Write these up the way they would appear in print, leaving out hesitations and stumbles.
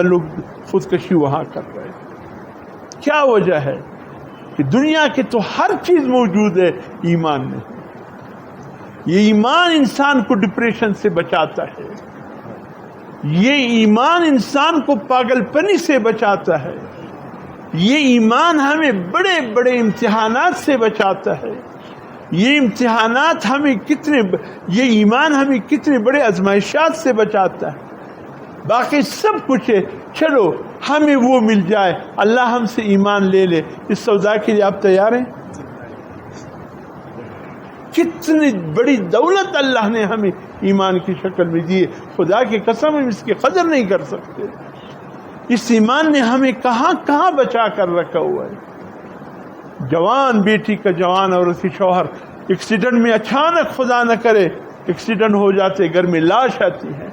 لوگ خودکشی وہاں کر رہے ہیں. کیا وجہ ہے؟ کہ دنیا کے تو ہر چیز موجود ہے، ایمان نہیں. یہ ایمان انسان کو ڈپریشن سے بچاتا ہے، یہ ایمان انسان کو پاگل پنی سے بچاتا ہے، یہ ایمان ہمیں بڑے بڑے امتحانات سے بچاتا ہے. یہ امتحانات ہمیں یہ ایمان ہمیں کتنے بڑے آزمائشات سے بچاتا ہے. باقی سب کچھ ہے، چلو ہمیں وہ مل جائے، اللہ ہم سے ایمان لے لے. اس سودا کے لیے آپ تیار ہیں؟ کتنی بڑی دولت اللہ نے ہمیں ایمان کی شکل میں دی ہے، خدا کی قسم ہم اس کی قدر نہیں کر سکتے. اس ایمان نے ہمیں کہاں کہاں بچا کر رکھا ہوا ہے. جوان بیٹی کا جوان اور اس کی شوہر ایکسیڈنٹ میں اچانک خدا نہ کرے ایکسیڈنٹ ہو جاتے، گھر میں لاش آتی ہے،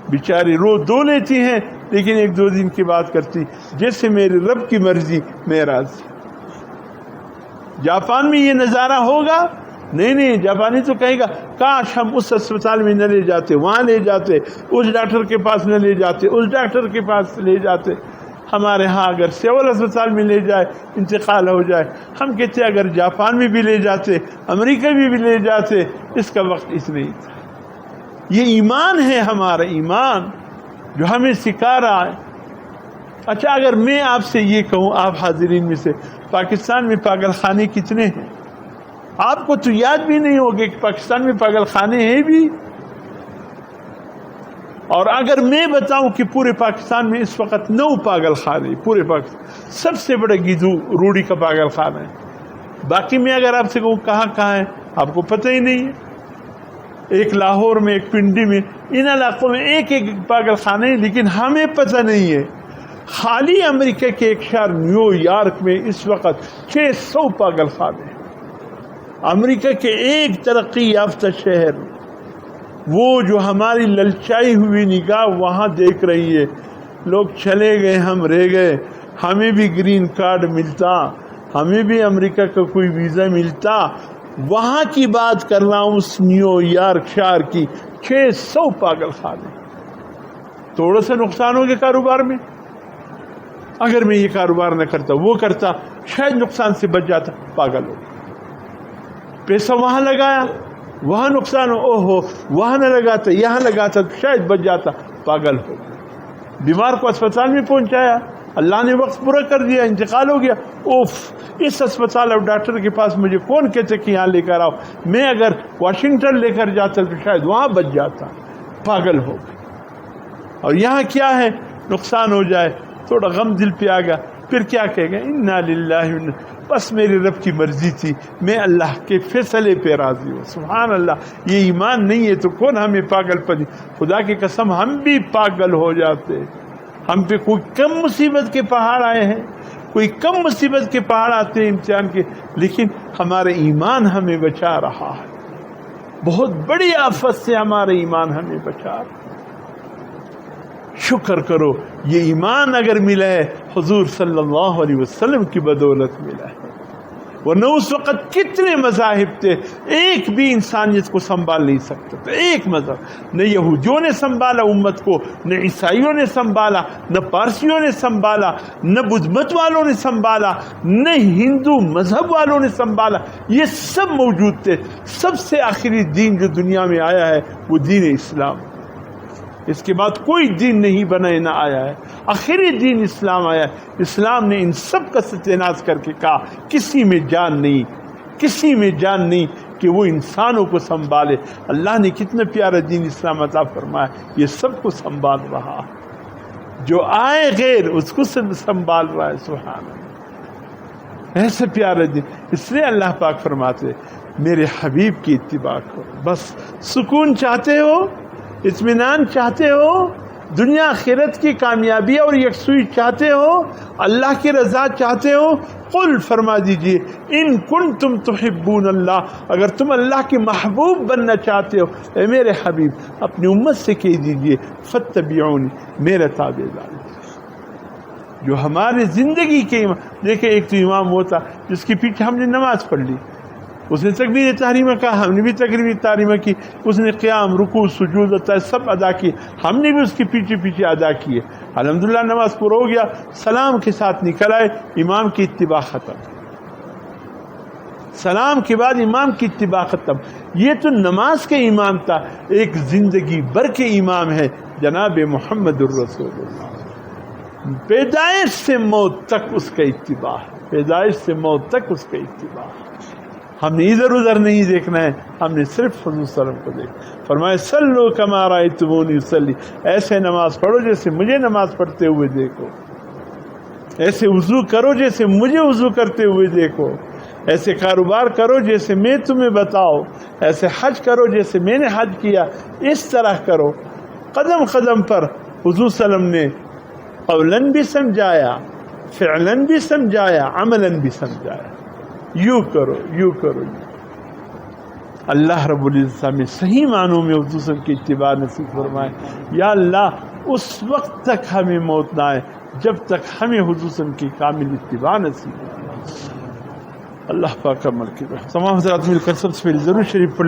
بیچاری رو دو لیتی ہیں، لیکن ایک دو دن کی بات کرتی جیسے میرے رب کی مرضی میں راضی. جاپان میں یہ نظارہ ہوگا؟ نہیں، جاپانی تو کہے گا کاش ہم اس اسپتال میں نہ لے جاتے، وہاں لے جاتے، اس ڈاکٹر کے پاس نہ لے جاتے، اس ڈاکٹر کے پاس لے جاتے. ہمارے ہاں اگر سول اسپتال میں لے جائے انتقال ہو جائے، ہم کہتے اگر جاپان میں بھی لے جاتے، امریکہ میں بھی لے جاتے، اس کا وقت اس نہیں تھا. یہ ایمان ہے ہمارا، ایمان جو ہمیں سکھا رہا ہے. اچھا اگر میں آپ سے یہ کہوں، آپ حاضرین میں سے پاکستان میں پاگل خانے کتنے ہیں؟ آپ کو تو یاد بھی نہیں ہوگا کہ پاکستان میں پاگل خانے ہیں بھی. اور اگر میں بتاؤں کہ پورے پاکستان میں اس وقت 9 پاگل خانے، پورے پاکستان سب سے بڑا گیدو روڑی کا پاگل خانہ ہے. باقی میں اگر آپ سے کہوں کہاں ہے، آپ کو پتہ ہی نہیں ہے. ایک لاہور میں، ایک پنڈی میں، ان علاقوں میں ایک پاگل خانہ ہے، لیکن ہمیں پتہ نہیں ہے. خالی امریکہ کے ایک شہر نیو یارک میں اس وقت 600 پاگل خانے ہیں. امریکہ کے ایک ترقی یافتہ شہر، وہ جو ہماری للچائی ہوئی نگاہ وہاں دیکھ رہی ہے. لوگ چلے گئے، ہم رہ گئے، ہمیں بھی گرین کارڈ ملتا، ہمیں بھی امریکہ کا کوئی ویزا ملتا. وہاں کی بات کر رہا ہوں، اس نیو یارک شہر کی 600 پاگل خانے. تھوڑا سا نقصان ہو گیا کاروبار میں. اگر میں یہ کاروبار نہ کرتا، وہ کرتا، شاید نقصان سے بچ جاتا. پاگل ہو پیسہ وہاں لگایا، وہاں نقصان ہو، وہاں نہ لگاتا، یہاں لگاتا، شاید بچ جاتا. پاگل ہو. بیمار کو اسپتال میں پہنچایا، اللہ نے وقت پورا کر دیا، انتقال ہو گیا. اوف، اس اسپتال اور ڈاکٹر کے پاس مجھے کون کہتے کہ یہاں لے کر آؤ، میں اگر واشنگٹن لے کر جاتا تو شاید وہاں بچ جاتا. پاگل ہو گئے. اور یہاں کیا ہے، نقصان ہو جائے، تھوڑا غم دل پہ آ گیا، پھر کیا کہے گا، انا للہ، بس میرے رب کی مرضی تھی، میں اللہ کے فیصلے پہ راضی ہوں. سبحان اللہ. یہ ایمان نہیں ہے تو کون ہمیں پاگل پن. خدا کی قسم ہم بھی پاگل ہو جاتے. ہم پہ کوئی کم مصیبت کے پہاڑ آئے ہیں، کوئی کم مصیبت کے پہاڑ آتے ہیں امتحان کے، لیکن ہمارا ایمان ہمیں بچا رہا ہے. بہت بڑی آفت سے ہمارا ایمان ہمیں بچا رہا ہے. شکر کرو، یہ ایمان اگر ملا ہے حضور صلی اللہ علیہ وسلم کی بدولت ملا ہے. ورنہ اس وقت کتنے مذاہب تھے، ایک بھی انسانیت کو سنبھال نہیں سکتا تھا. ایک مذہب، نہ یہودیوں نے سنبھالا امت کو، نہ عیسائیوں نے سنبھالا، نہ پارسیوں نے سنبھالا، نہ بدھ مت والوں نے سنبھالا، نہ ہندو مذہب والوں نے سنبھالا. یہ سب موجود تھے. سب سے آخری دین جو دنیا میں آیا ہے وہ دین اسلام. اس کے بعد کوئی دین نہیں بنا نہ آیا ہے، آخری دین اسلام آیا ہے. اسلام نے ان سب کا ستیہ ناش کر کے کہا کسی میں جان نہیں، کسی میں جان نہیں کہ وہ انسانوں کو سنبھالے. اللہ نے کتنا پیارا دین اسلام عطا فرمایا، یہ سب کو سنبھال رہا. جو آئے غیر اس کو سنبھال رہا ہے. سبحان اللہ، ایسا پیارا دین. اس لیے اللہ پاک فرماتے میرے حبیب کی اتباع کرو. بس سکون چاہتے ہو، اطمینان چاہتے ہو، دنیا آخرت کی کامیابی اور یکسوئی چاہتے ہو، اللہ کی رضا چاہتے ہو، قل فرما دیجئے ان کنتم تحبون اللہ، اگر تم اللہ کے محبوب بننا چاہتے ہو اے میرے حبیب اپنی امت سے کہہ دیجئے فاتبعونی، میرا تابعدار. جو ہمارے زندگی کے دیکھیں، ایک تو امام ہوتا جس کے پیچھے ہم نے نماز پڑھ لی، اس نے تکبیر تحریمہ کہا، ہم نے بھی تکبیر تحریمہ کی، اس نے قیام، رکوع، سجود سب ادا کیے، ہم نے بھی اس کے پیچھے پیچھے ادا کیے. الحمدللہ نماز پورا ہو گیا، سلام کے ساتھ نکل آئے، امام کی اتباع ختم، سلام کے بعد امام کی اتباع ختم۔ یہ تو نماز کے امام تھا، ایک زندگی بھر کے امام ہے جناب محمد الرسول اللہ، پیدائش سے موت تک اس کا اتباع ہے، پیدائش سے موت تک اس کا اتباع ہے۔ ہم نے ادھر ادھر نہیں دیکھنا ہے، ہم نے صرف حضور صلی اللہ علیہ وسلم کو دیکھنا۔ فرمائے صلو کما رأیتمونی اصلی، ایسے نماز پڑھو جیسے مجھے نماز پڑھتے ہوئے دیکھو، ایسے وضو کرو جیسے مجھے وضو کرتے ہوئے دیکھو، ایسے کاروبار کرو جیسے میں تمہیں بتاؤ، ایسے حج کرو جیسے میں نے حج کیا، اس طرح کرو۔ قدم قدم پر حضور صلی اللہ علیہ وسلم نے قولاً بھی سمجھایا، فعلاً بھی سمجھایا، عملاً بھی سمجھایا، یوں کرو یوں کرو۔ اللہ رب العزت ہمیں صحیح معنوں میں حضور صلی اللہ علیہ وسلم کی اتباع نصیب فرمائے۔ یا اللہ اس وقت تک ہمیں موت نہ آئے جب تک ہمیں حضور صلی اللہ علیہ وسلم کی کامل اتباع نصیب فرمائے۔ اللہ پاک عمل کی تمام حضرات مل کر سب سے پہلے ضرور شریف پڑھ